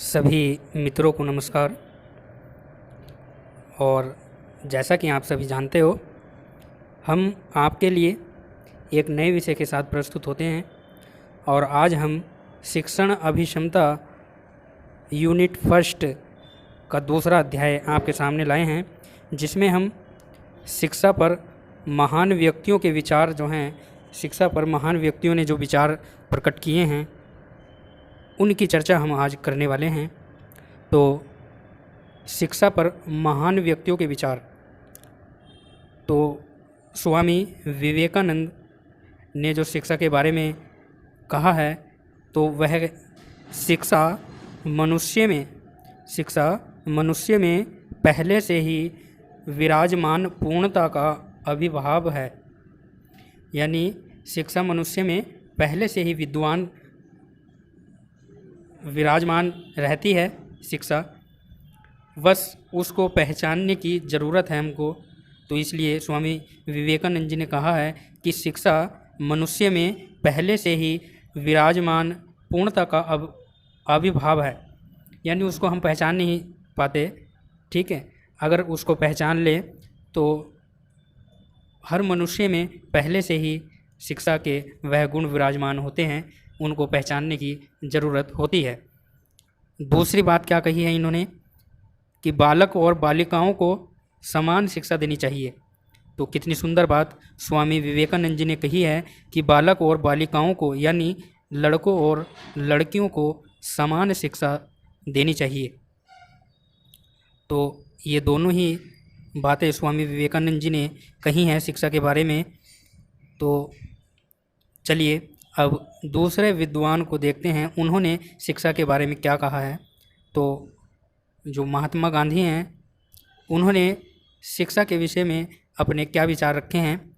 सभी मित्रों को नमस्कार। और जैसा कि आप सभी जानते हो, हम आपके लिए एक नए विषय के साथ प्रस्तुत होते हैं और आज हम शिक्षण अभिक्षमता यूनिट फर्स्ट का दूसरा अध्याय आपके सामने लाए हैं, जिसमें हम शिक्षा पर महान व्यक्तियों के विचार जो हैं, शिक्षा पर महान व्यक्तियों ने जो विचार प्रकट किए हैं उनकी चर्चा हम आज करने वाले हैं। तो शिक्षा पर महान व्यक्तियों के विचार, तो स्वामी विवेकानंद ने जो शिक्षा के बारे में कहा है, तो वह शिक्षा मनुष्य में पहले से ही विराजमान पूर्णता का अभिभाव है। यानी शिक्षा मनुष्य में पहले से ही विराजमान रहती है शिक्षा, बस उसको पहचानने की ज़रूरत है हमको। तो इसलिए स्वामी विवेकानंद जी ने कहा है कि शिक्षा मनुष्य में पहले से ही विराजमान पूर्णता का आविर्भाव है। यानी उसको हम पहचान नहीं पाते, ठीक है। अगर उसको पहचान ले तो हर मनुष्य में पहले से ही शिक्षा के वह गुण विराजमान होते हैं, उनको पहचानने की ज़रूरत होती है। दूसरी बात क्या कही है इन्होंने कि बालक और बालिकाओं को समान शिक्षा देनी चाहिए। तो कितनी सुंदर बात स्वामी विवेकानंद जी ने कही है कि बालक और बालिकाओं को, यानी लड़कों और लड़कियों को समान शिक्षा देनी चाहिए। तो ये दोनों ही बातें स्वामी विवेकानंद जी ने कही हैं शिक्षा के बारे में। तो चलिए अब दूसरे विद्वान को देखते हैं, उन्होंने शिक्षा के बारे में क्या कहा है। तो जो महात्मा गांधी हैं, उन्होंने शिक्षा के विषय में अपने क्या विचार रखे हैं।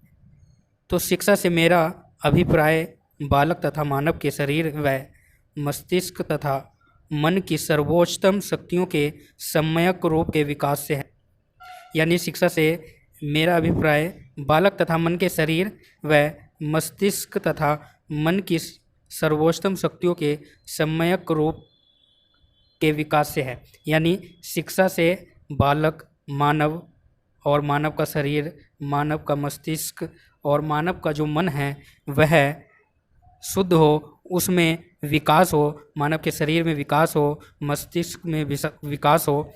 तो शिक्षा से मेरा अभिप्राय बालक तथा मानव के शरीर व मस्तिष्क तथा मन की सर्वोच्चतम शक्तियों के सम्यक रूप के विकास से है। यानी शिक्षा से मेरा अभिप्राय बालक तथा मन के शरीर व मस्तिष्क तथा मन की सर्वोच्चतम शक्तियों के सम्यक रूप के विकास से है। यानी शिक्षा से बालक, मानव और मानव का शरीर, मानव का मस्तिष्क और मानव का जो मन है वह शुद्ध हो, उसमें विकास हो, मानव के शरीर में विकास हो, मस्तिष्क में विकास हो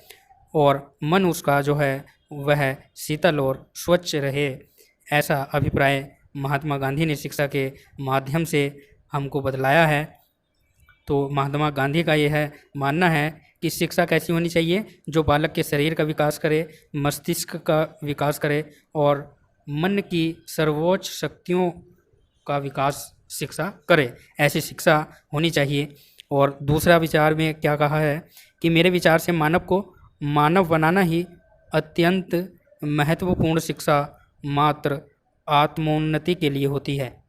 और मन उसका जो है वह शीतल और स्वच्छ रहे। ऐसा अभिप्राय महात्मा गांधी ने शिक्षा के माध्यम से हमको बतलाया है। तो महात्मा गांधी का यह मानना है कि शिक्षा कैसी होनी चाहिए, जो बालक के शरीर का विकास करे, मस्तिष्क का विकास करे और मन की सर्वोच्च शक्तियों का विकास शिक्षा करे। ऐसी शिक्षा होनी चाहिए। और दूसरा विचार में क्या कहा है कि मेरे विचार से मानव को मानव बनाना ही अत्यंत महत्वपूर्ण शिक्षा मात्र आत्मोन्नति के लिए होती है।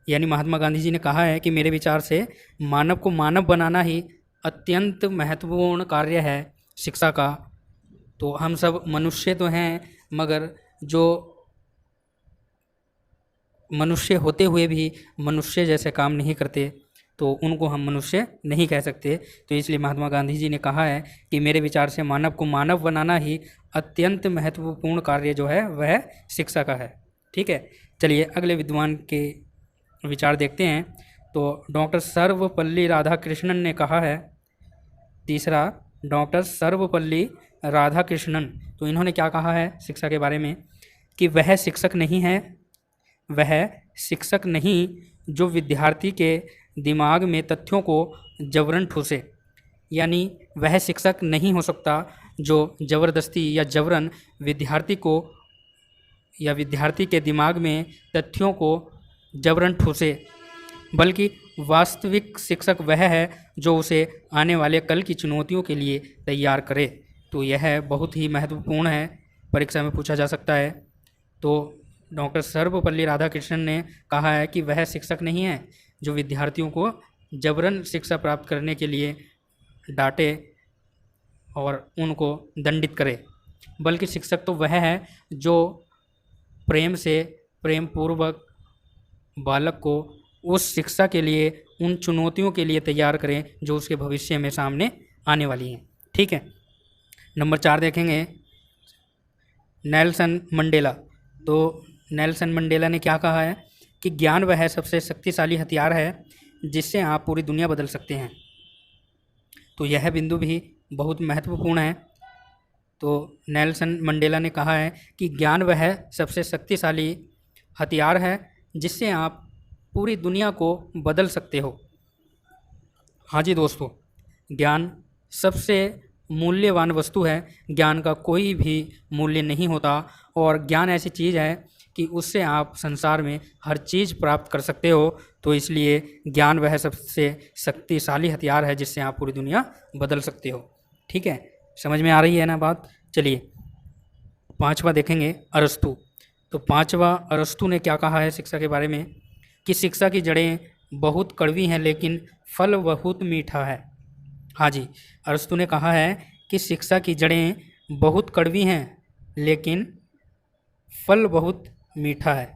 यानी महात्मा गांधी जी ने कहा है कि मेरे विचार से मानव को मानव बनाना ही अत्यंत महत्वपूर्ण कार्य है शिक्षा का। तो हम सब मनुष्य तो हैं, मगर जो मनुष्य होते हुए भी मनुष्य जैसे काम नहीं करते, तो उनको हम मनुष्य नहीं कह सकते। तो इसलिए महात्मा गांधी जी ने कहा है कि मेरे विचार से मानव को मानव बनाना ही अत्यंत महत्वपूर्ण कार्य जो है वह शिक्षा का है। ठीक है, चलिए अगले विद्वान के विचार देखते हैं। तो डॉक्टर सर्वपल्ली राधाकृष्णन ने कहा है, तीसरा डॉक्टर सर्वपल्ली राधाकृष्णन, तो इन्होंने क्या कहा है शिक्षा के बारे में कि वह शिक्षक नहीं जो विद्यार्थी के दिमाग में तथ्यों को जबरन ठूसे। यानी वह शिक्षक नहीं हो सकता जो ज़बरदस्ती या जबरन विद्यार्थी को या विद्यार्थी के दिमाग में तथ्यों को जबरन ठूसे, बल्कि वास्तविक शिक्षक वह है जो उसे आने वाले कल की चुनौतियों के लिए तैयार करे। तो यह बहुत ही महत्वपूर्ण है, परीक्षा में पूछा जा सकता है। तो डॉक्टर सर्वपल्ली राधाकृष्णन ने कहा है कि वह शिक्षक नहीं है जो विद्यार्थियों को जबरन शिक्षा प्राप्त करने के लिए डांटे और उनको दंडित करे, बल्कि शिक्षक तो वह है जो प्रेम पूर्वक बालक को उस शिक्षा के लिए, उन चुनौतियों के लिए तैयार करें जो उसके भविष्य में सामने आने वाली हैं। ठीक है। नंबर 4 देखेंगे, नेल्सन मंडेला। तो नेल्सन मंडेला ने क्या कहा है कि ज्ञान वह सबसे शक्तिशाली हथियार है जिससे आप पूरी दुनिया बदल सकते हैं। तो यह बिंदु भी बहुत महत्वपूर्ण है। तो नेल्सन मंडेला ने कहा है कि ज्ञान वह सबसे शक्तिशाली हथियार है जिससे आप पूरी दुनिया को बदल सकते हो। हाँ जी दोस्तों, ज्ञान सबसे मूल्यवान वस्तु है। ज्ञान का कोई भी मूल्य नहीं होता और ज्ञान ऐसी चीज़ है कि उससे आप संसार में हर चीज़ प्राप्त कर सकते हो। तो इसलिए ज्ञान वह सबसे शक्तिशाली हथियार है जिससे आप पूरी दुनिया बदल सकते हो। ठीक है, समझ में आ रही है ना बात। चलिए 5वां देखेंगे, अरस्तु। तो 5वां, अरस्तु ने क्या कहा है शिक्षा के बारे में कि शिक्षा की जड़ें बहुत कड़वी हैं लेकिन फल बहुत मीठा है। हाँ जी, अरस्तु ने कहा है कि शिक्षा की जड़ें बहुत कड़वी हैं लेकिन फल बहुत मीठा है।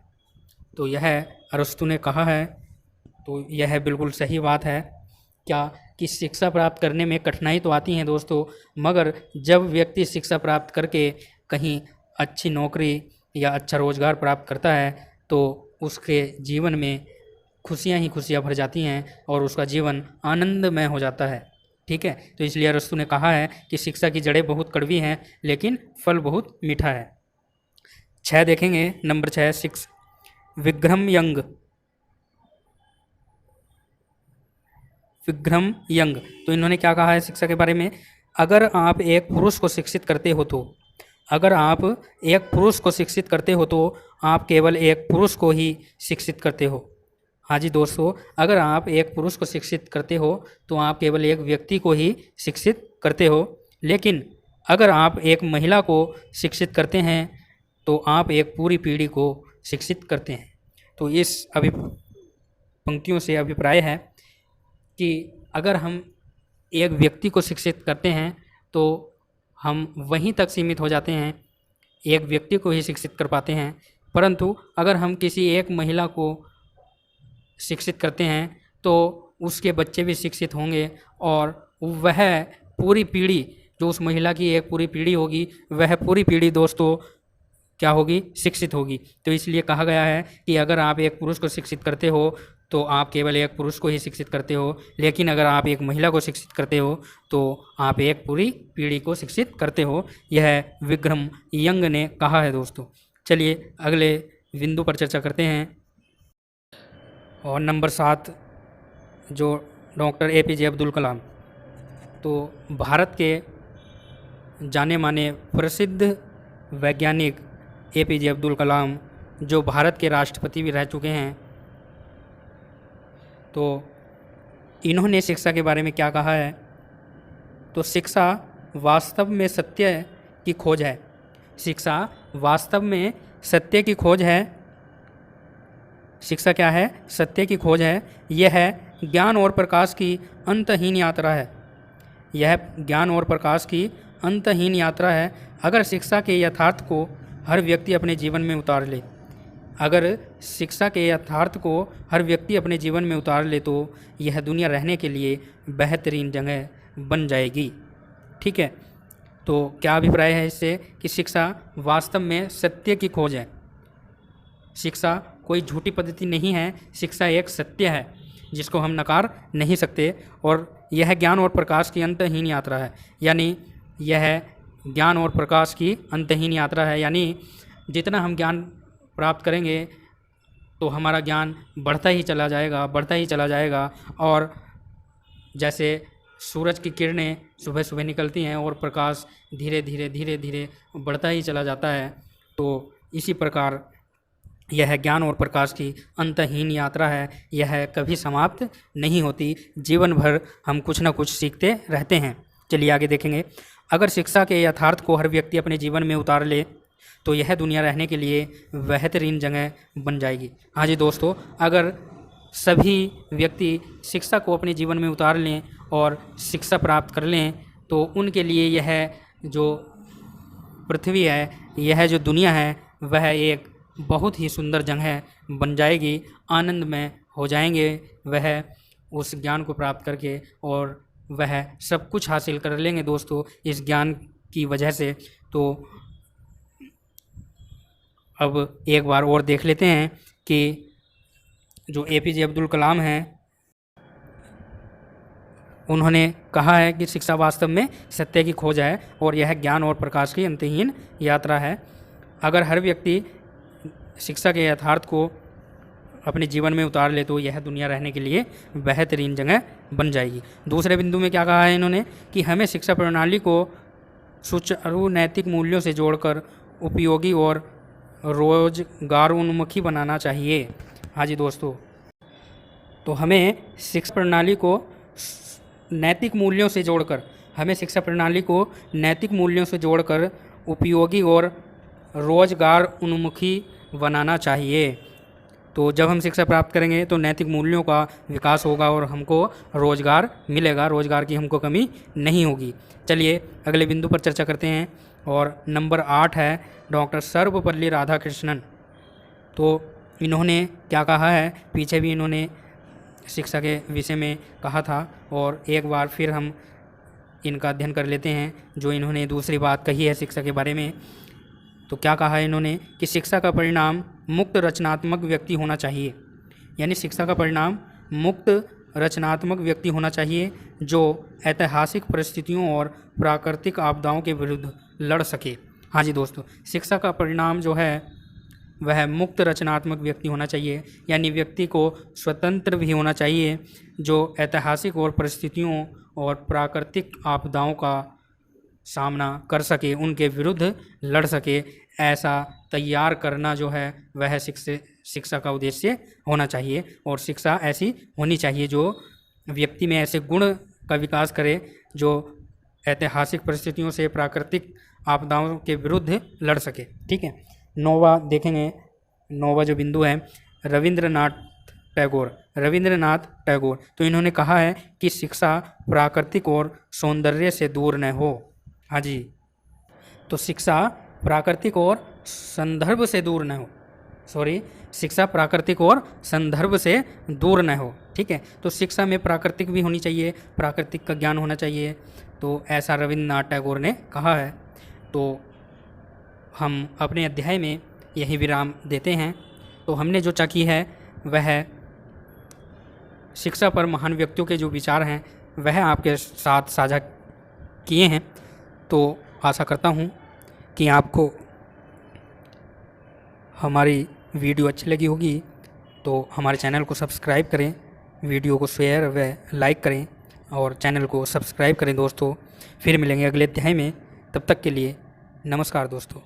तो यह अरस्तु ने कहा है। तो यह बिल्कुल सही बात है। क्या कि शिक्षा प्राप्त करने में कठिनाई तो आती हैं दोस्तों, मगर जब व्यक्ति शिक्षा प्राप्त करके कहीं अच्छी नौकरी या अच्छा रोज़गार प्राप्त करता है तो उसके जीवन में खुशियाँ ही खुशियाँ भर जाती हैं और उसका जीवन आनंदमय हो जाता है। ठीक है, तो इसलिए अरस्तु ने कहा है कि शिक्षा की जड़ें बहुत कड़वी हैं लेकिन फल बहुत मीठा है। 6 देखेंगे, number 6, 6, Vikram young. Vikram young, तो इन्होंने क्या कहा है शिक्षा के बारे में, अगर आप एक पुरुष को शिक्षित करते हो तो अगर आप एक पुरुष को शिक्षित करते हो तो आप केवल एक पुरुष को ही शिक्षित करते हो। हाँ जी दोस्तों, अगर आप एक पुरुष को शिक्षित करते हो तो आप केवल एक व्यक्ति को ही शिक्षित करते हो, लेकिन अगर आप एक महिला को शिक्षित करते हैं तो आप एक पूरी पीढ़ी को शिक्षित करते हैं। तो इस पंक्तियों से अभिप्राय है कि अगर हम एक व्यक्ति को शिक्षित करते हैं तो हम वहीं तक सीमित हो जाते हैं, एक व्यक्ति को ही शिक्षित कर पाते हैं। परंतु अगर हम किसी एक महिला को शिक्षित करते हैं तो उसके बच्चे भी शिक्षित होंगे और वह पूरी पीढ़ी, जो उस महिला की एक पूरी पीढ़ी होगी, वह पूरी पीढ़ी दोस्तों क्या होगी, शिक्षित होगी। तो इसलिए कहा गया है कि अगर आप एक पुरुष को शिक्षित करते हो तो आप केवल एक पुरुष को ही शिक्षित करते हो, लेकिन अगर आप एक महिला को शिक्षित करते हो तो आप एक पूरी पीढ़ी को शिक्षित करते हो। यह विक्रम यंग ने कहा है दोस्तों। चलिए अगले बिंदु पर चर्चा करते हैं। और नंबर 7, जो डॉक्टर APJ अब्दुल कलाम। तो भारत के जाने माने प्रसिद्ध वैज्ञानिक APJ अब्दुल कलाम, जो भारत के राष्ट्रपति भी रह चुके हैं, तो इन्होंने शिक्षा के बारे में क्या कहा है, तो शिक्षा वास्तव में सत्य की खोज है। शिक्षा वास्तव में सत्य की खोज है। शिक्षा क्या है, सत्य की खोज है। यह ज्ञान और प्रकाश की अंतहीन यात्रा है। यह ज्ञान और प्रकाश की अंतहीन यात्रा है। अगर शिक्षा के यथार्थ को हर व्यक्ति अपने जीवन में उतार ले, अगर शिक्षा के यथार्थ को हर व्यक्ति अपने जीवन में उतार ले तो यह दुनिया रहने के लिए बेहतरीन जगह बन जाएगी। ठीक है, तो क्या अभिप्राय है इससे कि शिक्षा वास्तव में सत्य की खोज है। शिक्षा कोई झूठी पद्धति नहीं है, शिक्षा एक सत्य है जिसको हम नकार नहीं सकते। और यह ज्ञान और प्रकाश की अंतहीन यात्रा है, यानी यह ज्ञान और प्रकाश की अंतहीन यात्रा है, यानी जितना हम ज्ञान प्राप्त करेंगे तो हमारा ज्ञान बढ़ता ही चला जाएगा, बढ़ता ही चला जाएगा। और जैसे सूरज की किरणें सुबह सुबह निकलती हैं और प्रकाश धीरे धीरे धीरे धीरे बढ़ता ही चला जाता है, तो इसी प्रकार यह ज्ञान और प्रकाश की अंतहीन यात्रा है। यह कभी समाप्त नहीं होती, जीवन भर हम कुछ न कुछ सीखते रहते हैं। चलिए आगे देखेंगे। अगर शिक्षा के यथार्थ को हर व्यक्ति अपने जीवन में उतार ले तो यह दुनिया रहने के लिए बेहतरीन जगह बन जाएगी। हाँ जी दोस्तों, अगर सभी व्यक्ति शिक्षा को अपने जीवन में उतार लें और शिक्षा प्राप्त कर लें तो उनके लिए यह जो पृथ्वी है, यह जो दुनिया है, वह एक बहुत ही सुंदर जगह बन जाएगी, आनंदमय हो जाएंगे वह उस ज्ञान को प्राप्त करके, और वह सब कुछ हासिल कर लेंगे दोस्तों इस ज्ञान की वजह से। तो अब एक बार और देख लेते हैं कि जो APJ अब्दुल कलाम हैं, उन्होंने कहा है कि शिक्षा वास्तव में सत्य की खोज है और यह ज्ञान और प्रकाश की अंतहीन यात्रा है। अगर हर व्यक्ति शिक्षा के यथार्थ को अपने जीवन में उतार ले तो यह दुनिया रहने के लिए बेहतरीन जगह बन जाएगी। दूसरे बिंदु में क्या कहा है इन्होंने कि हमें शिक्षा प्रणाली को सुचारू नैतिक मूल्यों से जोड़कर उपयोगी और रोजगार उन्मुखी बनाना चाहिए। हाँ जी दोस्तों, तो हमें शिक्षा प्रणाली को नैतिक मूल्यों से जोड़कर उपयोगी और रोजगार उन्मुखी बनाना चाहिए। तो जब हम शिक्षा प्राप्त करेंगे तो नैतिक मूल्यों का विकास होगा और हमको रोजगार मिलेगा, रोजगार की हमको कमी नहीं होगी। चलिए अगले बिंदु पर चर्चा करते हैं, और नंबर 8 है डॉक्टर सर्वपल्ली राधाकृष्णन। तो इन्होंने क्या कहा है, पीछे भी इन्होंने शिक्षा के विषय में कहा था, और एक बार फिर हम इनका अध्ययन कर लेते हैं जो इन्होंने दूसरी बात कही है शिक्षा के बारे में। तो क्या कहा है इन्होंने कि शिक्षा का परिणाम मुक्त रचनात्मक व्यक्ति होना चाहिए, यानी शिक्षा का परिणाम मुक्त रचनात्मक व्यक्ति होना चाहिए जो ऐतिहासिक परिस्थितियों और प्राकृतिक आपदाओं के विरुद्ध लड़ सके। हाँ जी दोस्तों, शिक्षा का परिणाम जो है वह मुक्त रचनात्मक व्यक्ति होना चाहिए, यानी व्यक्ति को स्वतंत्र भी होना चाहिए जो ऐतिहासिक और परिस्थितियों और प्राकृतिक आपदाओं का सामना कर सके, उनके विरुद्ध लड़ सके। ऐसा तैयार करना जो है वह शिक्षा का उद्देश्य होना चाहिए, और शिक्षा ऐसी होनी चाहिए जो व्यक्ति में ऐसे गुण का विकास करे जो ऐतिहासिक परिस्थितियों से, प्राकृतिक आपदाओं के विरुद्ध लड़ सके। ठीक है, 9वां देखेंगे। 9वां जो बिंदु है रविंद्रनाथ टैगोर। तो इन्होंने कहा है कि शिक्षा प्राकृतिक और सौंदर्य से दूर न हो। हाँ जी, तो शिक्षा प्राकृतिक और संदर्भ से दूर न हो, शिक्षा प्राकृतिक और संदर्भ से दूर न हो। ठीक है, तो शिक्षा में प्राकृतिक भी होनी चाहिए, प्राकृतिक का ज्ञान होना चाहिए, तो ऐसा रविंद्रनाथ टैगोर ने कहा है। तो हम अपने अध्याय में यही विराम देते हैं। तो हमने जो चर्चा की है वह शिक्षा पर महान व्यक्तियों के जो विचार हैं वह आपके साथ साझा किए हैं। तो आशा करता हूँ कि आपको हमारी वीडियो अच्छी लगी होगी। तो हमारे चैनल को सब्सक्राइब करें, वीडियो को शेयर व लाइक करें और चैनल को सब्सक्राइब करें दोस्तों। फिर मिलेंगे अगले अध्याय में, तब तक के लिए नमस्कार दोस्तों।